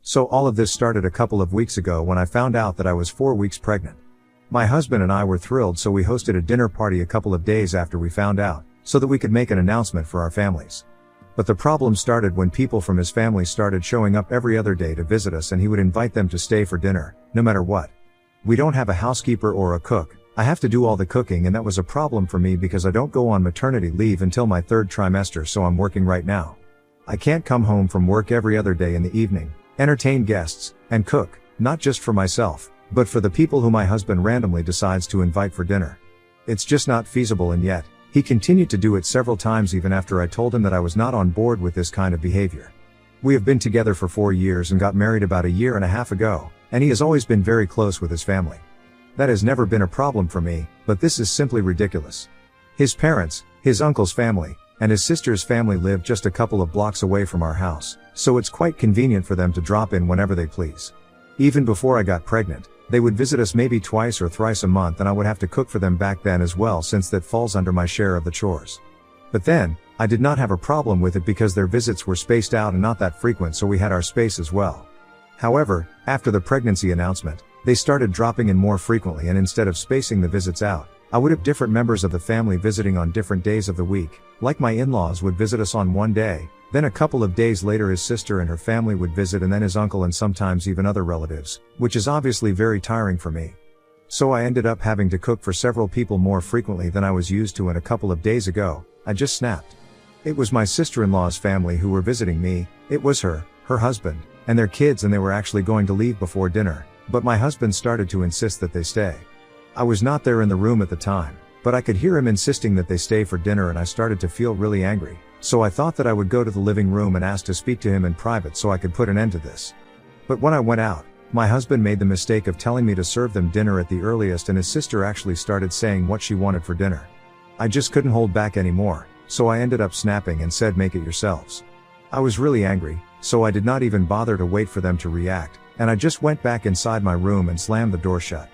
So all of this started a couple of weeks ago when I found out that I was 4 weeks pregnant. My husband and I were thrilled, so we hosted a dinner party a couple of days after we found out, so that we could make an announcement for our families. But the problem started when people from his family started showing up every other day to visit us, and he would invite them to stay for dinner, no matter what. We don't have a housekeeper or a cook. I have to do all the cooking, and that was a problem for me because I don't go on maternity leave until my 3rd trimester, so I'm working right now. I can't come home from work every other day in the evening, entertain guests, and cook, not just for myself, but for the people who my husband randomly decides to invite for dinner. It's just not feasible, and yet, he continued to do it several times even after I told him that I was not on board with this kind of behavior. We have been together for 4 years and got married about a year and a half ago, and he has always been very close with his family. That has never been a problem for me, but this is simply ridiculous. His parents, his uncle's family, and his sister's family live just a couple of blocks away from our house, so it's quite convenient for them to drop in whenever they please. Even before I got pregnant, they would visit us maybe twice or thrice a month, and I would have to cook for them back then as well, since that falls under my share of the chores. But then, I did not have a problem with it because their visits were spaced out and not that frequent, so we had our space as well. However, after the pregnancy announcement, they started dropping in more frequently, and instead of spacing the visits out, I would have different members of the family visiting on different days of the week, like my in-laws would visit us on one day, then a couple of days later his sister and her family would visit, and then his uncle and sometimes even other relatives, which is obviously very tiring for me. So I ended up having to cook for several people more frequently than I was used to, and a couple of days ago, I just snapped. It was my sister-in-law's family who were visiting me. It was her husband, and their kids, and they were actually going to leave before dinner, but my husband started to insist that they stay. I was not there in the room at the time, but I could hear him insisting that they stay for dinner, and I started to feel really angry. So I thought that I would go to the living room and ask to speak to him in private so I could put an end to this. But when I went out, my husband made the mistake of telling me to serve them dinner at the earliest, and his sister actually started saying what she wanted for dinner. I just couldn't hold back anymore, so I ended up snapping and said, "Make it yourselves." I was really angry, so I did not even bother to wait for them to react, and I just went back inside my room and slammed the door shut.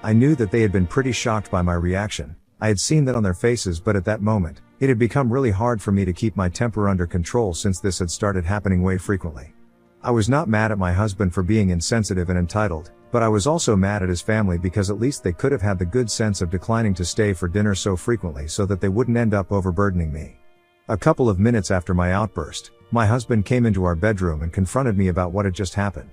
I knew that they had been pretty shocked by my reaction. I had seen that on their faces, but at that moment, it had become really hard for me to keep my temper under control since this had started happening way frequently. I was not mad at my husband for being insensitive and entitled, but I was also mad at his family because at least they could have had the good sense of declining to stay for dinner so frequently so that they wouldn't end up overburdening me. A couple of minutes after my outburst, my husband came into our bedroom and confronted me about what had just happened.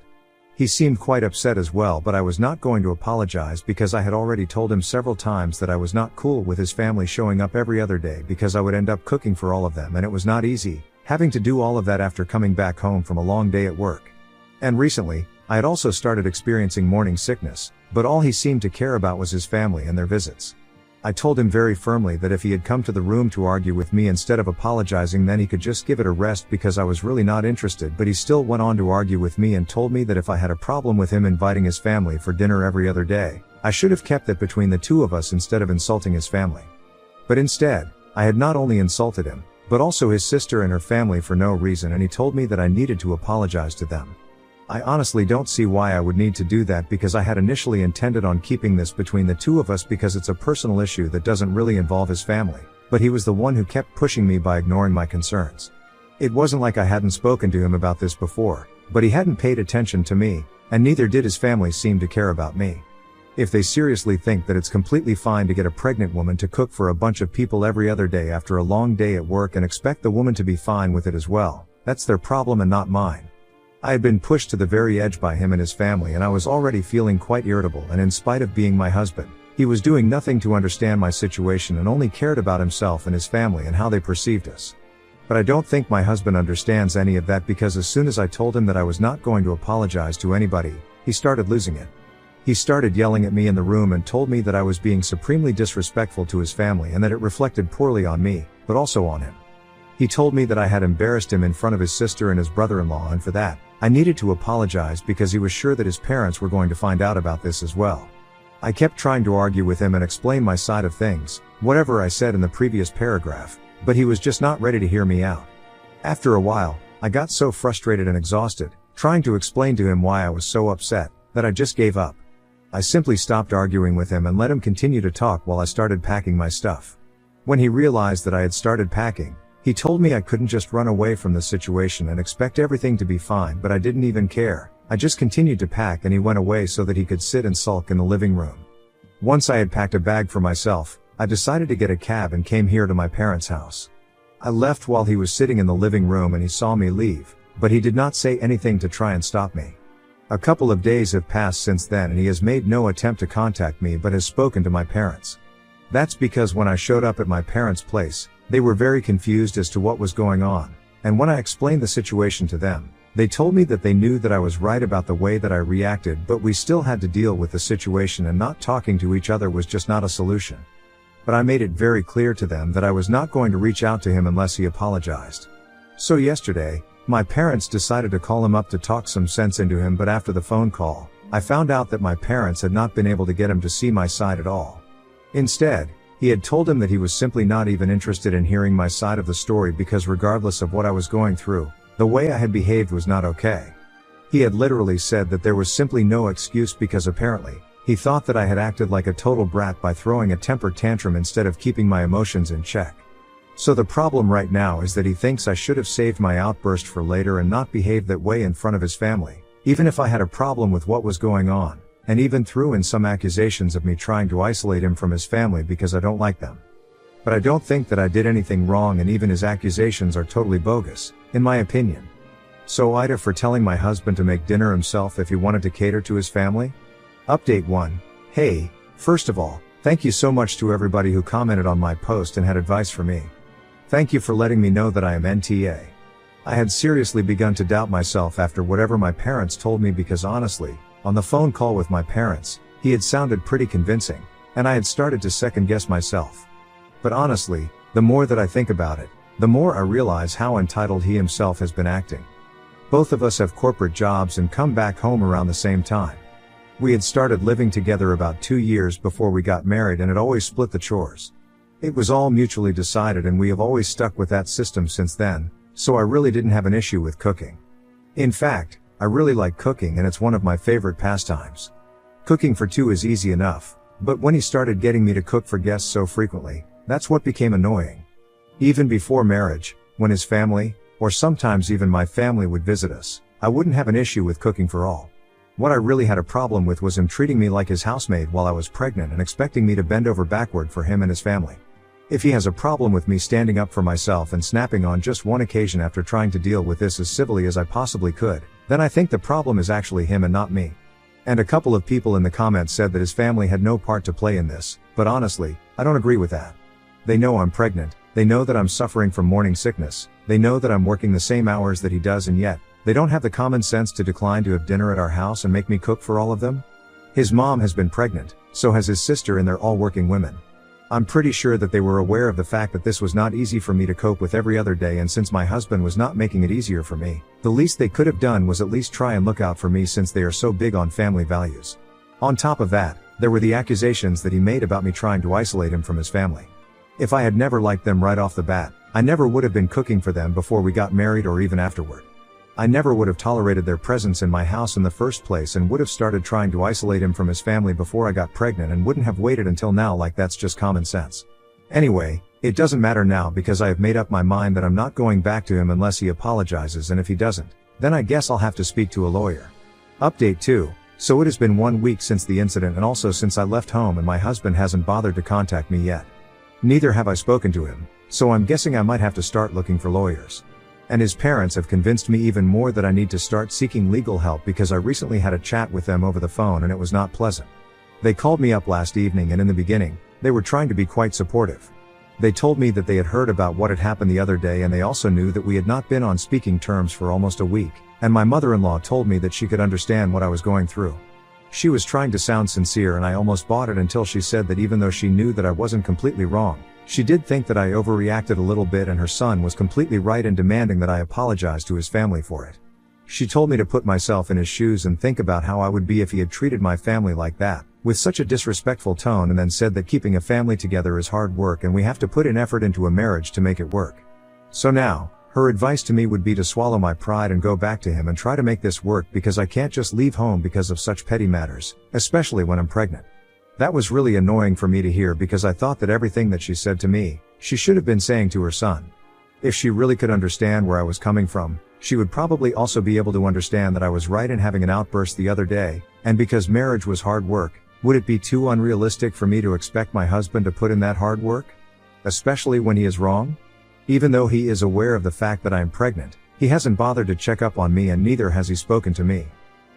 He seemed quite upset as well, but I was not going to apologize because I had already told him several times that I was not cool with his family showing up every other day because I would end up cooking for all of them, and it was not easy, having to do all of that after coming back home from a long day at work. And recently, I had also started experiencing morning sickness, but all he seemed to care about was his family and their visits. I told him very firmly that if he had come to the room to argue with me instead of apologizing, then he could just give it a rest because I was really not interested, but he still went on to argue with me and told me that if I had a problem with him inviting his family for dinner every other day, I should have kept it between the two of us instead of insulting his family. But instead, I had not only insulted him, but also his sister and her family for no reason, and he told me that I needed to apologize to them. I honestly don't see why I would need to do that because I had initially intended on keeping this between the two of us because it's a personal issue that doesn't really involve his family, but he was the one who kept pushing me by ignoring my concerns. It wasn't like I hadn't spoken to him about this before, but he hadn't paid attention to me, and neither did his family seem to care about me. If they seriously think that it's completely fine to get a pregnant woman to cook for a bunch of people every other day after a long day at work and expect the woman to be fine with it as well, that's their problem and not mine. I had been pushed to the very edge by him and his family, and I was already feeling quite irritable, and in spite of being my husband, he was doing nothing to understand my situation and only cared about himself and his family and how they perceived us. But I don't think my husband understands any of that because as soon as I told him that I was not going to apologize to anybody, he started losing it. He started yelling at me in the room and told me that I was being supremely disrespectful to his family and that it reflected poorly on me, but also on him. He told me that I had embarrassed him in front of his sister and his brother-in-law, and for that, I needed to apologize because he was sure that his parents were going to find out about this as well. I kept trying to argue with him and explain my side of things, whatever I said in the previous paragraph, but he was just not ready to hear me out. After a while, I got so frustrated and exhausted, trying to explain to him why I was so upset, that I just gave up. I simply stopped arguing with him and let him continue to talk while I started packing my stuff. When he realized that I had started packing, he told me I couldn't just run away from the situation and expect everything to be fine, but I didn't even care, I just continued to pack and he went away so that he could sit and sulk in the living room. Once I had packed a bag for myself, I decided to get a cab and came here to my parents' house. I left while he was sitting in the living room and he saw me leave, but he did not say anything to try and stop me. A couple of days have passed since then and he has made no attempt to contact me but has spoken to my parents. That's because when I showed up at my parents' place, they were very confused as to what was going on, and when I explained the situation to them, they told me that they knew that I was right about the way that I reacted, but we still had to deal with the situation and not talking to each other was just not a solution. But I made it very clear to them that I was not going to reach out to him unless he apologized. So yesterday, my parents decided to call him up to talk some sense into him, but after the phone call, I found out that my parents had not been able to get him to see my side at all. Instead, he had told him that he was simply not even interested in hearing my side of the story because regardless of what I was going through, the way I had behaved was not okay. He had literally said that there was simply no excuse because apparently, he thought that I had acted like a total brat by throwing a temper tantrum instead of keeping my emotions in check. So the problem right now is that he thinks I should have saved my outburst for later and not behaved that way in front of his family, even if I had a problem with what was going on, and even threw in some accusations of me trying to isolate him from his family because I don't like them. But I don't think that I did anything wrong and even his accusations are totally bogus, in my opinion. So Ida for telling my husband to make dinner himself if he wanted to cater to his family? Update 1. Hey, first of all, thank you so much to everybody who commented on my post and had advice for me. Thank you for letting me know that I am NTA. I had seriously begun to doubt myself after whatever my parents told me because honestly, on the phone call with my parents, he had sounded pretty convincing, and I had started to second guess myself. But honestly, the more that I think about it, the more I realize how entitled he himself has been acting. Both of us have corporate jobs and come back home around the same time. We had started living together about 2 years before we got married and had always split the chores. It was all mutually decided and we have always stuck with that system since then, so I really didn't have an issue with cooking. In fact, I really like cooking and it's one of my favorite pastimes. Cooking for two is easy enough, but when he started getting me to cook for guests so frequently, that's what became annoying. Even before marriage, when his family, or sometimes even my family would visit us, I wouldn't have an issue with cooking for all. What I really had a problem with was him treating me like his housemaid while I was pregnant and expecting me to bend over backward for him and his family. If he has a problem with me standing up for myself and snapping on just one occasion after trying to deal with this as civilly as I possibly could, then I think the problem is actually him and not me. And a couple of people in the comments said that his family had no part to play in this, but honestly, I don't agree with that. They know I'm pregnant, they know that I'm suffering from morning sickness, they know that I'm working the same hours that he does and yet, they don't have the common sense to decline to have dinner at our house and make me cook for all of them? His mom has been pregnant, so has his sister and they're all working women. I'm pretty sure that they were aware of the fact that this was not easy for me to cope with every other day, and since my husband was not making it easier for me, the least they could have done was at least try and look out for me since they are so big on family values. On top of that, there were the accusations that he made about me trying to isolate him from his family. If I had never liked them right off the bat, I never would have been cooking for them before we got married or even afterward. I never would have tolerated their presence in my house in the first place and would have started trying to isolate him from his family before I got pregnant and wouldn't have waited until now. Like that's just common sense. Anyway, it doesn't matter now because I have made up my mind that I'm not going back to him unless he apologizes, and if he doesn't, then I guess I'll have to speak to a lawyer. Update 2. So it has been 1 week since the incident and also since I left home and my husband hasn't bothered to contact me yet. Neither have I spoken to him, so I'm guessing I might have to start looking for lawyers. And his parents have convinced me even more that I need to start seeking legal help because I recently had a chat with them over the phone and it was not pleasant. They called me up last evening and in the beginning, they were trying to be quite supportive. They told me that they had heard about what had happened the other day and they also knew that we had not been on speaking terms for almost a week, and my mother-in-law told me that she could understand what I was going through. She was trying to sound sincere and I almost bought it until she said that even though she knew that I wasn't completely wrong, she did think that I overreacted a little bit and her son was completely right in demanding that I apologize to his family for it. She told me to put myself in his shoes and think about how I would be if he had treated my family like that, with such a disrespectful tone, and then said that keeping a family together is hard work and we have to put in effort into a marriage to make it work. So now, her advice to me would be to swallow my pride and go back to him and try to make this work because I can't just leave home because of such petty matters, especially when I'm pregnant. That was really annoying for me to hear because I thought that everything that she said to me, she should have been saying to her son. If she really could understand where I was coming from, She would probably also be able to understand that I was right in having an outburst the other day, and because marriage was hard work, would it be too unrealistic for me to expect my husband to put in that hard work? Especially when he is wrong? Even though he is aware of the fact that I am pregnant, he hasn't bothered to check up on me, and neither has he spoken to me.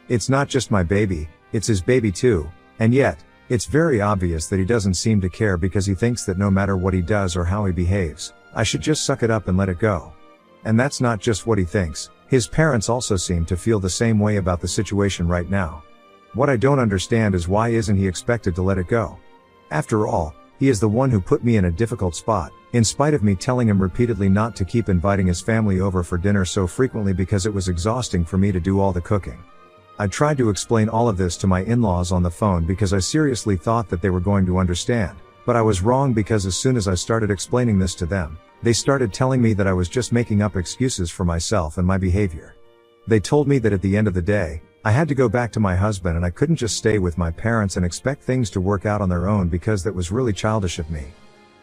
It's not just my baby, it's his baby too, and yet, it's very obvious that he doesn't seem to care because he thinks that no matter what he does or how he behaves, I should just suck it up and let it go. And that's not just what he thinks, his parents also seem to feel the same way about the situation right now. What I don't understand is why isn't he expected to let it go? After all, he is the one who put me in a difficult spot, in spite of me telling him repeatedly not to keep inviting his family over for dinner so frequently because it was exhausting for me to do all the cooking. I tried to explain all of this to my in-laws on the phone because I seriously thought that they were going to understand, but I was wrong because as soon as I started explaining this to them, they started telling me that I was just making up excuses for myself and my behavior. They told me that at the end of the day, I had to go back to my husband and I couldn't just stay with my parents and expect things to work out on their own because that was really childish of me.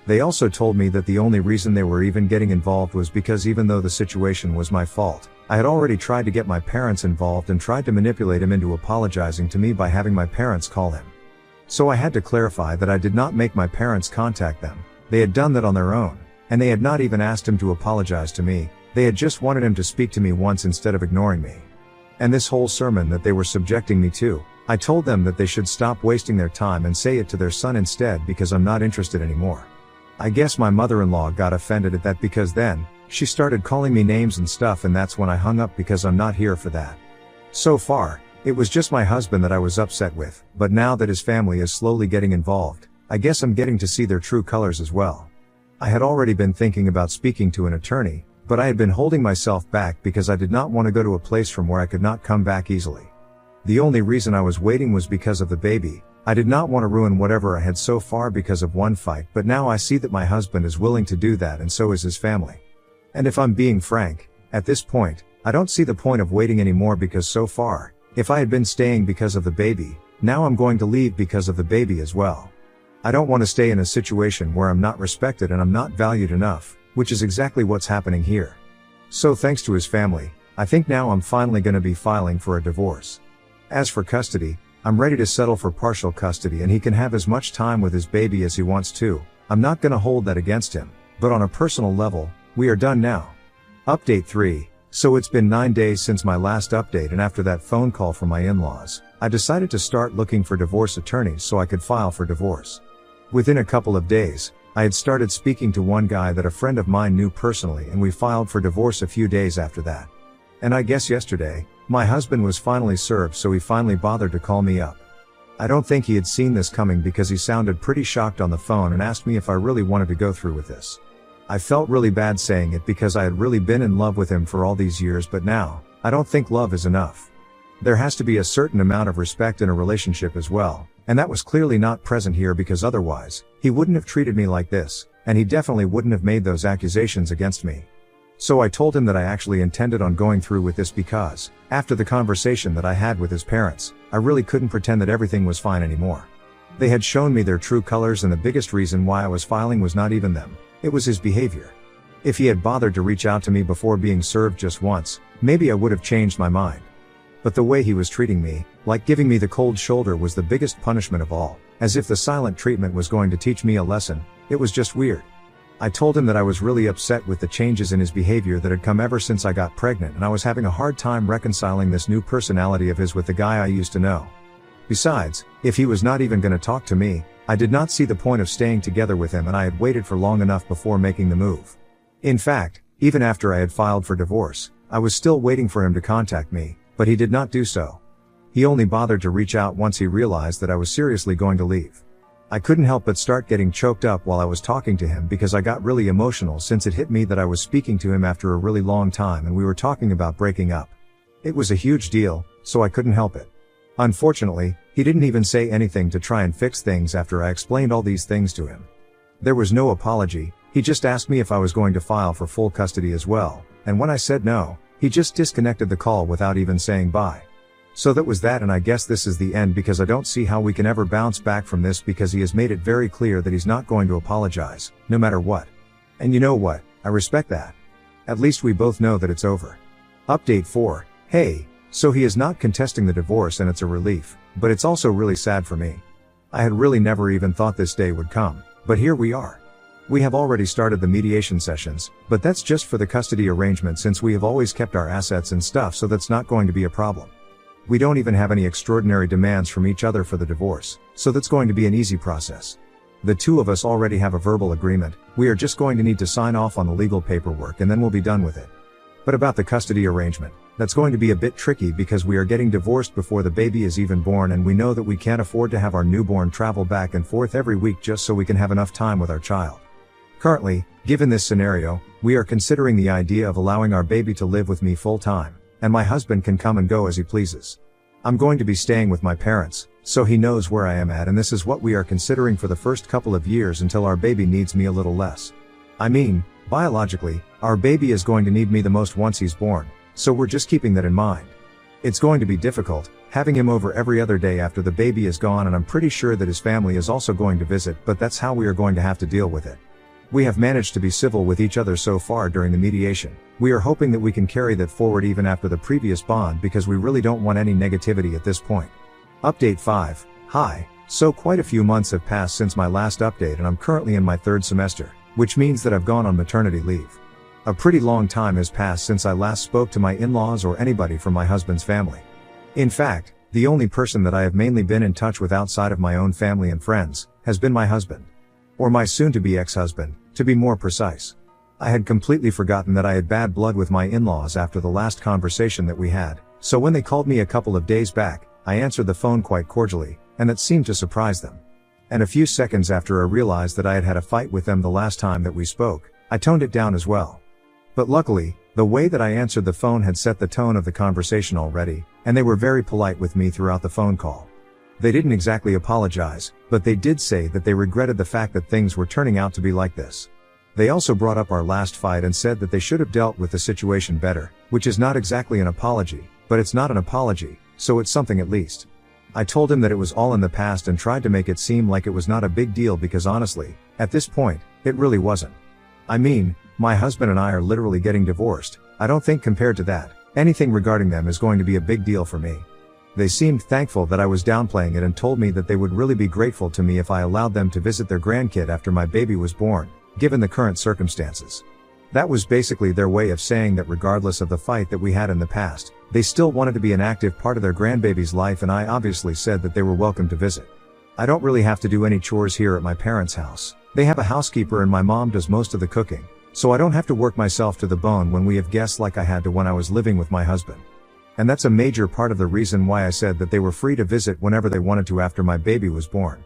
They also told me that the only reason they were even getting involved was because even though the situation was my fault, I had already tried to get my parents involved and tried to manipulate him into apologizing to me by having my parents call him. So I had to clarify that I did not make my parents contact them, they had done that on their own, and they had not even asked him to apologize to me, they had just wanted him to speak to me once instead of ignoring me. And this whole sermon that they were subjecting me to, I told them that they should stop wasting their time and say it to their son instead because I'm not interested anymore. I guess my mother-in-law got offended at that because then, she started calling me names and stuff, and that's when I hung up because I'm not here for that. So far, it was just my husband that I was upset with, but now that his family is slowly getting involved, I guess I'm getting to see their true colors as well. I had already been thinking about speaking to an attorney, but I had been holding myself back because I did not want to go to a place from where I could not come back easily. The only reason I was waiting was because of the baby. I did not want to ruin whatever I had so far because of one fight, but now I see that my husband is willing to do that and so is his family. And if I'm being frank, at this point, I don't see the point of waiting anymore because so far, if I had been staying because of the baby, now I'm going to leave because of the baby as well. I don't want to stay in a situation where I'm not respected and I'm not valued enough, which is exactly what's happening here. So thanks to his family, I think now I'm finally going to be filing for a divorce. As for custody, I'm ready to settle for partial custody and he can have as much time with his baby as he wants to. I'm not going to hold that against him, but on a personal level, we are done now. Update 3. So it's been 9 days since my last update, and after that phone call from my in-laws, I decided to start looking for divorce attorneys so I could file for divorce. Within a couple of days, I had started speaking to one guy that a friend of mine knew personally, and we filed for divorce a few days after that. And I guess yesterday, my husband was finally served, so he finally bothered to call me up. I don't think he had seen this coming because he sounded pretty shocked on the phone and asked me if I really wanted to go through with this. I felt really bad saying it because I had really been in love with him for all these years, but now, I don't think love is enough. There has to be a certain amount of respect in a relationship as well, and that was clearly not present here because otherwise, he wouldn't have treated me like this, and he definitely wouldn't have made those accusations against me. So I told him that I actually intended on going through with this because, after the conversation that I had with his parents, I really couldn't pretend that everything was fine anymore. They had shown me their true colors, and the biggest reason why I was filing was not even them, it was his behavior. If he had bothered to reach out to me before being served just once, maybe I would have changed my mind. But the way he was treating me, like giving me the cold shoulder, was the biggest punishment of all, as if the silent treatment was going to teach me a lesson. It was just weird. I told him that I was really upset with the changes in his behavior that had come ever since I got pregnant, and I was having a hard time reconciling this new personality of his with the guy I used to know. Besides, if he was not even going to talk to me, I did not see the point of staying together with him, and I had waited for long enough before making the move. In fact, even after I had filed for divorce, I was still waiting for him to contact me, but he did not do so. He only bothered to reach out once he realized that I was seriously going to leave. I couldn't help but start getting choked up while I was talking to him because I got really emotional since it hit me that I was speaking to him after a really long time and we were talking about breaking up. It was a huge deal, so I couldn't help it. Unfortunately, he didn't even say anything to try and fix things after I explained all these things to him. There was no apology, he just asked me if I was going to file for full custody as well, and when I said no, he just disconnected the call without even saying bye. So that was that, and I guess this is the end because I don't see how we can ever bounce back from this because he has made it very clear that he's not going to apologize, no matter what. And you know what, I respect that. At least we both know that it's over. Update 4. Hey, so he is not contesting the divorce and it's a relief, but it's also really sad for me. I had really never even thought this day would come, but here we are. We have already started the mediation sessions, but that's just for the custody arrangement since we have always kept our assets and stuff, so that's not going to be a problem. We don't even have any extraordinary demands from each other for the divorce, so that's going to be an easy process. The two of us already have a verbal agreement, we are just going to need to sign off on the legal paperwork and then we'll be done with it. But about the custody arrangement, that's going to be a bit tricky because we are getting divorced before the baby is even born, and we know that we can't afford to have our newborn travel back and forth every week just so we can have enough time with our child. Currently, given this scenario, we are considering the idea of allowing our baby to live with me full time, and my husband can come and go as he pleases. I'm going to be staying with my parents, so he knows where I am at, and this is what we are considering for the first couple of years until our baby needs me a little less. I mean, biologically, our baby is going to need me the most once he's born, so we're just keeping that in mind. It's going to be difficult, having him over every other day after the baby is gone, and I'm pretty sure that his family is also going to visit, but that's how we are going to have to deal with it. We have managed to be civil with each other so far during the mediation. We are hoping that we can carry that forward even after the previous bond because we really don't want any negativity at this point. Update 5. Hi, so quite a few months have passed since my last update and I'm currently in my 3rd semester, which means that I've gone on maternity leave. A pretty long time has passed since I last spoke to my in-laws or anybody from my husband's family. In fact, the only person that I have mainly been in touch with outside of my own family and friends has been my husband. Or my soon-to-be ex-husband, to be more precise. I had completely forgotten that I had bad blood with my in-laws after the last conversation that we had, so when they called me a couple of days back, I answered the phone quite cordially, and that seemed to surprise them. And a few seconds after I realized that I had had a fight with them the last time that we spoke, I toned it down as well. But luckily, the way that I answered the phone had set the tone of the conversation already, and they were very polite with me throughout the phone call. They didn't exactly apologize, but they did say that they regretted the fact that things were turning out to be like this. They also brought up our last fight and said that they should have dealt with the situation better, which is not exactly an apology, but it's not an apology, so it's something at least. I told him that it was all in the past and tried to make it seem like it was not a big deal because honestly, at this point, it really wasn't. I mean, my husband and I are literally getting divorced. I don't think compared to that, anything regarding them is going to be a big deal for me. They seemed thankful that I was downplaying it and told me that they would really be grateful to me if I allowed them to visit their grandkid after my baby was born, given the current circumstances. That was basically their way of saying that regardless of the fight that we had in the past, they still wanted to be an active part of their grandbaby's life, and I obviously said that they were welcome to visit. I don't really have to do any chores here at my parents' house. They have a housekeeper and my mom does most of the cooking, so I don't have to work myself to the bone when we have guests like I had to when I was living with my husband. And that's a major part of the reason why I said that they were free to visit whenever they wanted to after my baby was born.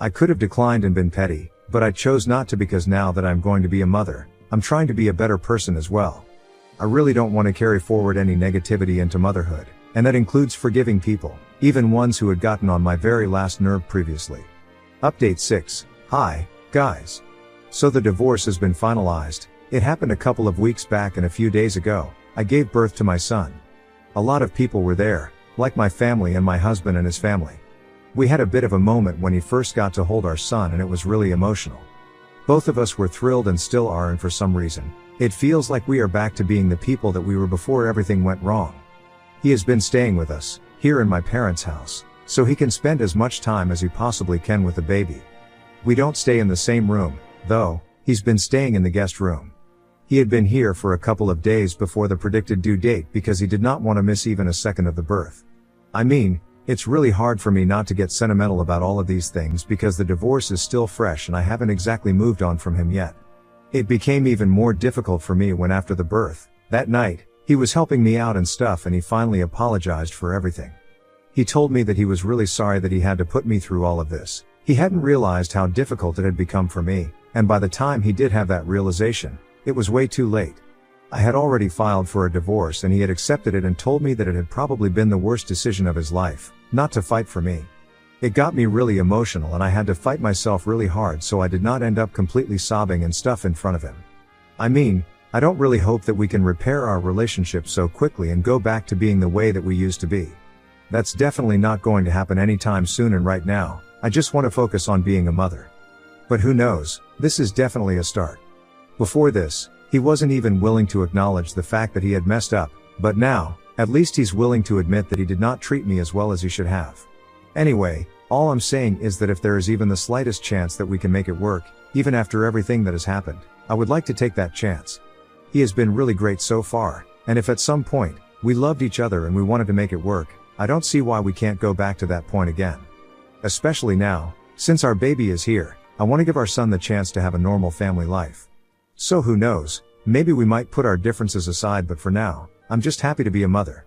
I could have declined and been petty, but I chose not to because now that I'm going to be a mother, I'm trying to be a better person as well. I really don't want to carry forward any negativity into motherhood, and that includes forgiving people, even ones who had gotten on my very last nerve previously. Update 6. Hi, guys. So the divorce has been finalized. It happened a couple of weeks back, and a few days ago, I gave birth to my son. A lot of people were there, like my family and my husband and his family. We had a bit of a moment when he first got to hold our son, and it was really emotional. Both of us were thrilled and still are, and for some reason, it feels like we are back to being the people that we were before everything went wrong. He has been staying with us, here in my parents' house, so he can spend as much time as he possibly can with the baby. We don't stay in the same room, though. He's been staying in the guest room. He had been here for a couple of days before the predicted due date because he did not want to miss even a second of the birth. I mean, it's really hard for me not to get sentimental about all of these things because the divorce is still fresh and I haven't exactly moved on from him yet. It became even more difficult for me when after the birth, that night, he was helping me out and stuff, and he finally apologized for everything. He told me that he was really sorry that he had to put me through all of this. He hadn't realized how difficult it had become for me, and by the time he did have that realization, it was way too late. I had already filed for a divorce and he had accepted it and told me that it had probably been the worst decision of his life, not to fight for me. It got me really emotional and I had to fight myself really hard so I did not end up completely sobbing and stuff in front of him. I mean, I don't really hope that we can repair our relationship so quickly and go back to being the way that we used to be. That's definitely not going to happen anytime soon, and right now, I just want to focus on being a mother. But who knows, this is definitely a start. Before this, he wasn't even willing to acknowledge the fact that he had messed up, But now, at least he's willing to admit that he did not treat me as well as he should have. Anyway, all I'm saying is that if there is even the slightest chance that we can make it work, even after everything that has happened, I would like to take that chance. He has been really great so far, and if at some point, we loved each other and we wanted to make it work, I don't see why we can't go back to that point again. Especially now, since our baby is here, I want to give our son the chance to have a normal family life. So who knows, maybe we might put our differences aside, but for now, I'm just happy to be a mother.